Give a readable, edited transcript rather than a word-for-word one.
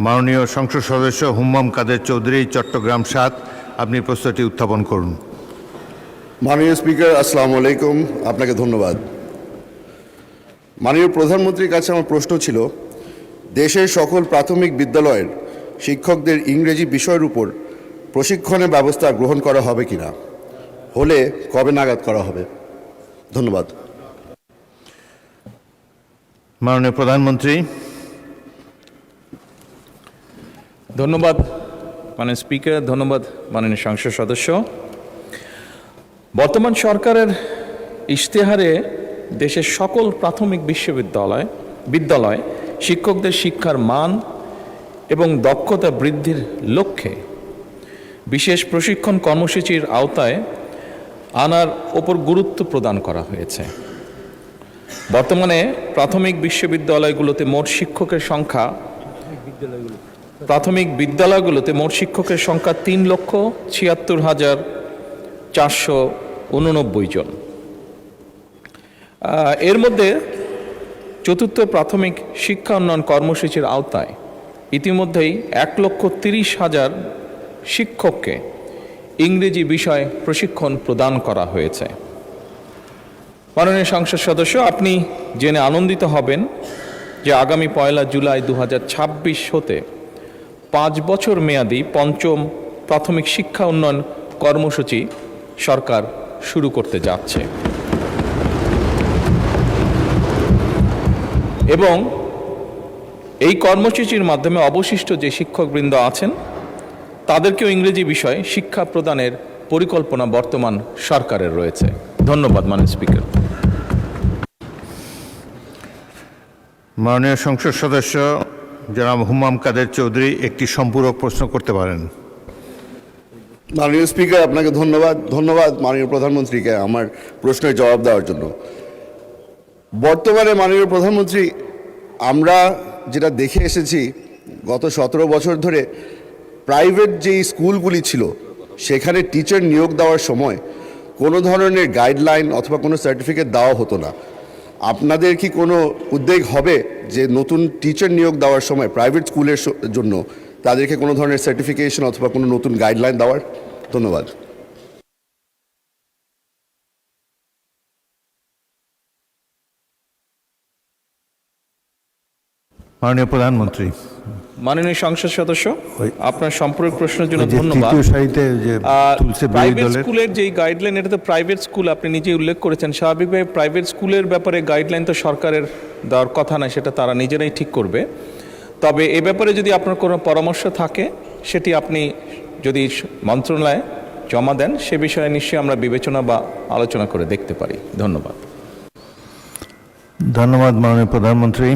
মাননীয় সংসদ সদস্য হুম্মাম কাদের চৌধুরী, চট্টগ্রাম ৭, আপনি প্রশ্নটি উত্থাপন করুন। মাননীয় স্পিকার, আসসালামু আলাইকুম। আপনাকে ধন্যবাদ। মাননীয় প্রধানমন্ত্রীর কাছে আমার প্রশ্ন ছিল, দেশের সকল প্রাথমিক বিদ্যালয়ের শিক্ষকদের ইংরেজি বিষয়ের উপর প্রশিক্ষণের ব্যবস্থা গ্রহণ করা হবে কিনা, হলে কবে নাগাদ করা হবে? ধন্যবাদ। মাননীয় প্রধানমন্ত্রী। ধন্যবাদ মাননীয় স্পিকার, ধন্যবাদ মাননীয় সংসদ সদস্য। বর্তমান সরকারের ইশতেহারে দেশের সকল প্রাথমিক বিদ্যালয় শিক্ষকদের শিক্ষার মান এবং দক্ষতা বৃদ্ধির লক্ষ্যে বিশেষ প্রশিক্ষণ কর্মসূচির আওতায় আনার ওপর গুরুত্ব প্রদান করা হয়েছে। বর্তমানে প্রাথমিক বিদ্যালয়গুলোতে মোট শিক্ষকের সংখ্যা ৩,৭৬,৪89 জন। এর মধ্যে চতুর্থ প্রাথমিক শিক্ষা উন্নয়ন কর্মসূচির আওতায় ইতিমধ্যেই ১,৩০,০০০ শিক্ষককে ইংরেজি বিষয়ে প্রশিক্ষণ প্রদান করা হয়েছে। মাননীয় সংসদ সদস্য, আপনি জেনে আনন্দিত হবেন যে আগামী ১ জুলাই ২০২৬ হতে ৫ বছর মেয়াদী পঞ্চম প্রাথমিক শিক্ষা উন্নয়ন কর্মসূচি সরকার শুরু করতে যাচ্ছে এবং এই কর্মসূচির মাধ্যমে অবশিষ্ট যে শিক্ষকবৃন্দ আছেন তাদেরকেও ইংরেজি বিষয়ে শিক্ষা প্রদানের পরিকল্পনা বর্তমান সরকারের রয়েছে। ধন্যবাদ মাননীয় স্পিকার। মাননীয় সংসদ সদস্য জনাব হুম্মাম কাদের চৌধুরী একটি সম্পূরক প্রশ্ন করতে পারেন। মাননীয় স্পিকার, আপনাকে ধন্যবাদ মাননীয় প্রধানমন্ত্রীকে আমার প্রশ্নের জবাব দেওয়ার জন্য। বর্তমানে মাননীয় প্রধানমন্ত্রী, আমরা যেটা দেখে এসেছি গত ১৭ বছর ধরে প্রাইভেট যেই স্কুলগুলি ছিল সেখানে টিচার নিয়োগ দেওয়ার সময় কোনো ধরনের গাইডলাইন অথবা কোনো সার্টিফিকেট দেওয়া হতো না। আপনাদের কি কোনো উদ্যোগ হবে যে নতুন টিচার নিয়োগ দেওয়ার সময় প্রাইভেট স্কুলের জন্য তাদেরকে কোনো ধরনের সার্টিফিকেশন অথবা কোনো নতুন গাইডলাইন দেওয়ার? ধন্যবাদ। মাননীয় প্রধানমন্ত্রী। মাননীয় সংসদ সদস্য, আপনার সম্পূরক প্রশ্নের জন্য ধন্যবাদ। প্রাইভেট স্কুলের যে গাইডলাইন, এটা তো প্রাইভেট স্কুল, আপনি নিজেই উল্লেখ করেছেন। স্বাভাবিকভাবে প্রাইভেট স্কুলের ব্যাপারে গাইডলাইন তো সরকারের দেওয়ার কথা না, সেটা তারা নিজেরাই ঠিক করবে। তবে এ ব্যাপারে যদি আপনার কোনো পরামর্শ থাকে সেটি আপনি যদি মন্ত্রণালয়ে জমা দেন, সে বিষয়ে নিশ্চয়ই আমরা বিবেচনা বা আলোচনা করে দেখতে পারি। ধন্যবাদ। ধন্যবাদ মাননীয় প্রধানমন্ত্রী।